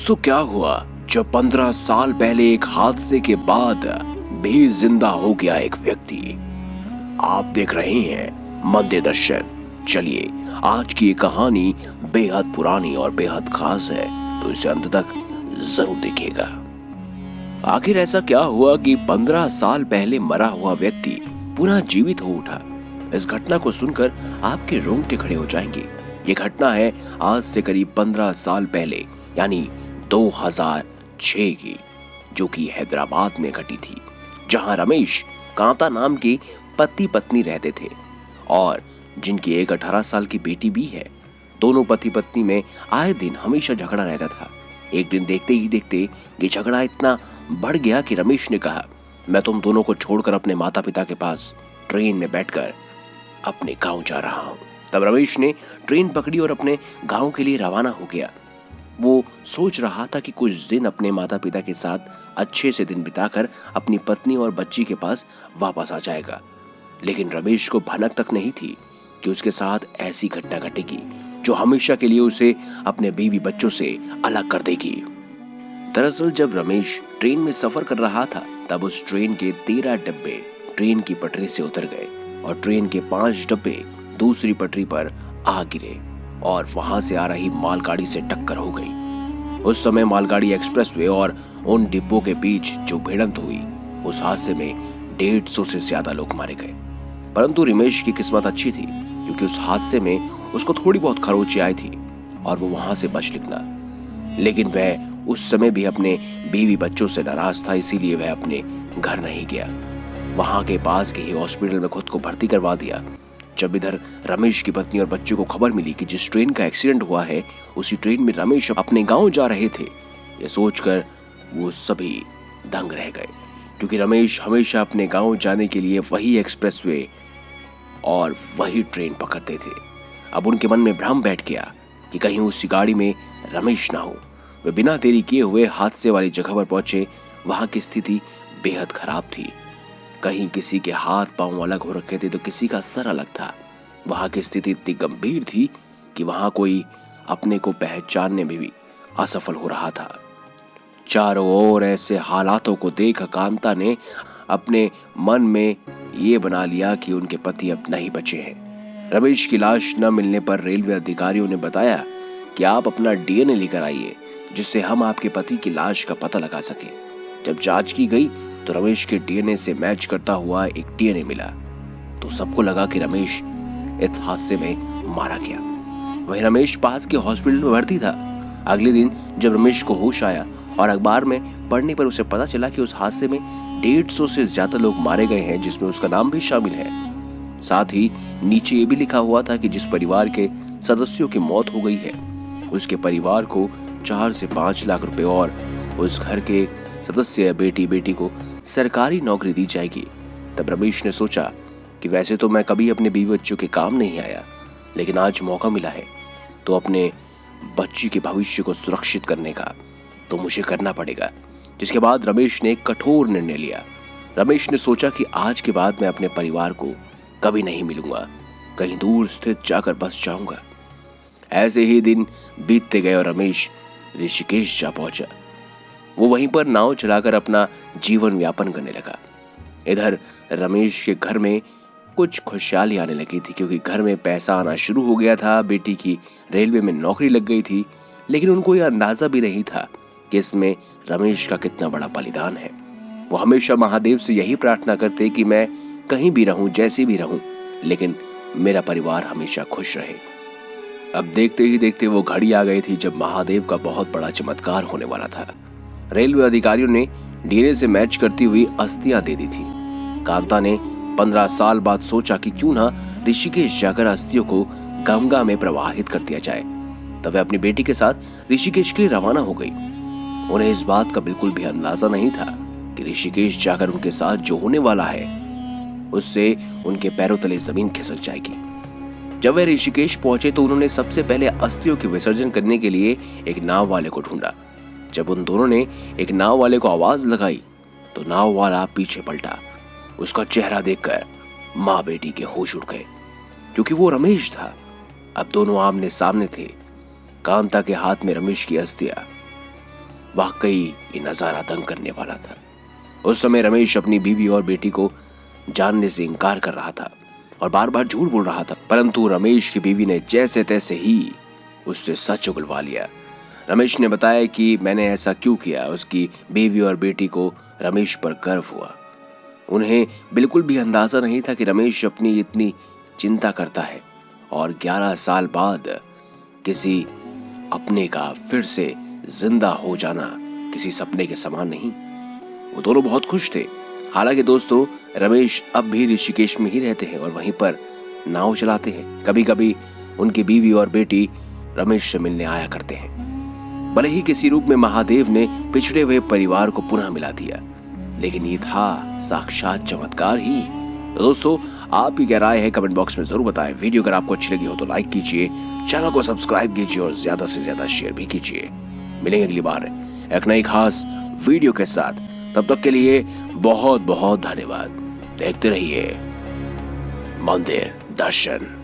दोस्तों, क्या हुआ जब 15 साल पहले एक हादसे के बाद भी जिंदा हो गया एक व्यक्ति। आप देख रहे हैं मंदिर दर्शन। चलिए, आज की ये कहानी बेहद पुरानी और बेहद खास है, तो इसे अंत तक जरूर देखिएगा। आखिर ऐसा क्या हुआ कि 15 साल पहले मरा हुआ व्यक्ति पुनः जीवित हो उठा। इस घटना को सुनकर आपके रोंगटे खड़े हो जाएंगे। ये घटना है आज से करीब 15 साल पहले, यानी 2006 की, जो कि हैदराबाद में घटी थी, जहां रमेश कांता नाम के पति पत्नी रहते थे और जिनकी एक 18 साल की बेटी भी है। दोनों पति पत्नी में आए दिन हमेशा झगड़ा रहता था। एक दिन देखते ही देखते ये झगड़ा इतना बढ़ गया कि रमेश ने कहा, मैं तुम दोनों को छोड़कर अपने माता पिता के पास ट्रेन में बैठकर अपने गांव जा रहा हूं। तब रमेश ने ट्रेन पकड़ी और अपने गांव के लिए रवाना हो गया। वो सोच रहा था कि कुछ दिन अपने माता पिता के साथ अच्छे से दिन बिताकर अपनी पत्नी और बच्ची के पास वापस आ जाएगा। लेकिन रमेश को भनक तक नहीं थी कि उसके साथ ऐसी घटना घटेगी जो हमेशा के लिए उसे अपने बीवी बच्चों से अलग कर देगी। दरअसल जब रमेश ट्रेन में सफर कर रहा था, तब उस ट्रेन के 13 डब्बे ट्रेन की पटरी से उतर गए और ट्रेन के 5 डब्बे दूसरी पटरी पर आ गिरे और वहां से आ रही मालगाड़ी से टक्कर हो गई। उस समय मालगाड़ी एक्सप्रेसवे और उन डिब्बों के बीच जो भिड़ंत हुई, उस हादसे में 150 से ज्यादा लोग मारे गए। परंतु रमेश की किस्मत अच्छी थी, क्योंकि उस हादसे में उसको थोड़ी बहुत खरोंच आई थी और वो वहां से बच निकला। लेकिन वह उस समय भी अपने बीवी बच्चों से नाराज था, इसीलिए वह अपने घर नहीं गया। वहां के पास के ही हॉस्पिटल में खुद को भर्ती करवा दिया। जब इधर रमेश की पत्नी और बच्चों को खबर मिली कि जिस ट्रेन का एक्सीडेंट हुआ है, उसी ट्रेन में रमेश अपने गांव जा रहे थे, ये सोचकर वो सभी दंग रह गए, क्योंकि रमेश हमेशा अपने गांव जाने के लिए वही एक्सप्रेसवे और वही ट्रेन पकड़ते थे। अब उनके मन में भ्रम बैठ गया कि कहीं उसी गाड़ी में रमेश ना हो। वे बिना देरी किए हुए हादसे वाली जगह पर पहुंचे। वहां की स्थिति बेहद खराब थी। कहीं किसी के हाथ पांव अलग हो रखे थे तो किसी का सर अलग था। वहां की स्थिति इतनी गंभीर थी कि वहां कोई अपने को पहचानने में भी असफल हो रहा था। चारों ओर ऐसे हालातों को देख कांता ने अपने मन में ये बना लिया कि उनके पति अब नहीं बचे हैं। रमेश की लाश न मिलने पर रेलवे अधिकारियों ने बताया कि आप अपना डीएनए लेकर आइए, जिससे हम आपके पति की लाश का पता लगा सके। जब जांच की गई तो रमेश के डीएनए से मैच करता हुआ एक डीएनए मिला, तो सबको लगा कि रमेश इस हादसे में मारा गया। वही रमेश पास के हॉस्पिटल में भर्ती था। अगले दिन जब रमेश को होश आया और अखबार में पढ़ने पर उसे पता चला कि उस हादसे में 150 से ज्यादा लोग मारे गए हैं, जिसमें उसका नाम भी शामिल है। साथ ही नीचे ये भी लिखा हुआ था कि जिस परिवार के सदस्यों की मौत हो गई है, उसके परिवार को 4 से 5 लाख रुपए और उस घर के सदस्य या बेटी को सरकारी नौकरी दी जाएगी। तब रमेश ने सोचा कि वैसे तो मैं कभी अपने बीवी बच्चों के काम नहीं आया, लेकिन आज मौका मिला है तो अपने बच्ची के भविष्य को सुरक्षित करने का तो मुझे करना पड़ेगा। जिसके बाद रमेश ने एक कठोर निर्णय लिया। रमेश ने सोचा कि आज के बाद मैं अपने परिवार को कभी नहीं मिलूंगा, कहीं दूर स्थित जाकर बस जाऊंगा। ऐसे ही दिन बीतते गए और रमेश ऋषिकेश जा पहुंचा। वो वहीं पर नाव चलाकर अपना जीवन यापन करने लगा। इधर रमेश के घर में कुछ खुशहाली आने लगी थी, क्योंकि घर में पैसा आना शुरू हो गया था। बेटी की रेलवे में नौकरी लग गई थी, लेकिन उनको यह अंदाजा भी नहीं था कि इसमें रमेश का कितना बड़ा बलिदान है। वो हमेशा महादेव से यही प्रार्थना करते कि मैं कहीं भी रहूं, जैसे भी रहूं, लेकिन मेरा परिवार हमेशा खुश रहे। अब देखते ही देखते वो घड़ी आ गई थी जब महादेव का बहुत बड़ा चमत्कार होने वाला था। रेलवे अधिकारियों ने डीएनए से मैच करती हुई अस्थियां दे दी थी। कांता ने 15 साल बाद सोचा कि क्यों ना ऋषिकेश जाकर अस्थियों को गंगा में प्रवाहित कर दिया जाए। तब वह अपनी बेटी के साथ ऋषिकेश के लिए रवाना हो गई। उन्हें इस बात का बिल्कुल भी अंदाजा नहीं था कि ऋषिकेश जाकर उनके साथ जो होने वाला है, उससे उनके पैरों तले जमीन खिसक जाएगी। जब वे ऋषिकेश पहुंचे तो उन्होंने सबसे पहले अस्थियों के विसर्जन करने के लिए एक नाव वाले को ढूंढा। जब उन दोनों ने एक नाव वाले को आवाज लगाई तो नाव वाला पीछे पलटा। उसका चेहरा देखकर माँ बेटी के होश उड़ गए, क्योंकि वो रमेश था। अब दोनों आमने सामने थे। कांता के हाथ में रमेश की अस्थियां वाकई ये नजारा दंग करने वाला था। उस समय रमेश अपनी बीवी और बेटी को जानने से इनकार कर रहा था और बार बार झूठ बोल रहा था, परंतु रमेश की बीवी ने जैसे तैसे ही उससे सच उगलवा लिया। रमेश ने बताया कि मैंने ऐसा क्यों किया। उसकी बीवी और बेटी को रमेश पर गर्व हुआ। उन्हें बिल्कुल भी अंदाजा नहीं था कि रमेश अपनी इतनी चिंता करता है और 11 साल बाद किसी अपने का फिर से जिंदा हो जाना किसी सपने के समान नहीं। वो दोनों बहुत खुश थे। हालांकि दोस्तों, रमेश अब भी ऋषिकेश में ही रहते हैं और वहीं पर नाव चलाते हैं। कभी कभी उनकी बीवी और बेटी रमेश से मिलने आया करते हैं। भले ही किसी रूप में महादेव ने पिछड़े हुए परिवार को पुनः मिला दिया, लेकिन ये था साक्षात चमत्कार ही। तो दोस्तों, आपकी क्या राय है कमेंट बॉक्स में जरूर बताएं। वीडियो अगर आपको अच्छी लगी हो तो लाइक कीजिए, चैनल को सब्सक्राइब कीजिए और ज्यादा से ज्यादा शेयर भी कीजिए। मिलेंगे अगली बार एक नई खास वीडियो के साथ। तब तक के लिए बहुत बहुत धन्यवाद। देखते रहिए मंदिर दर्शन।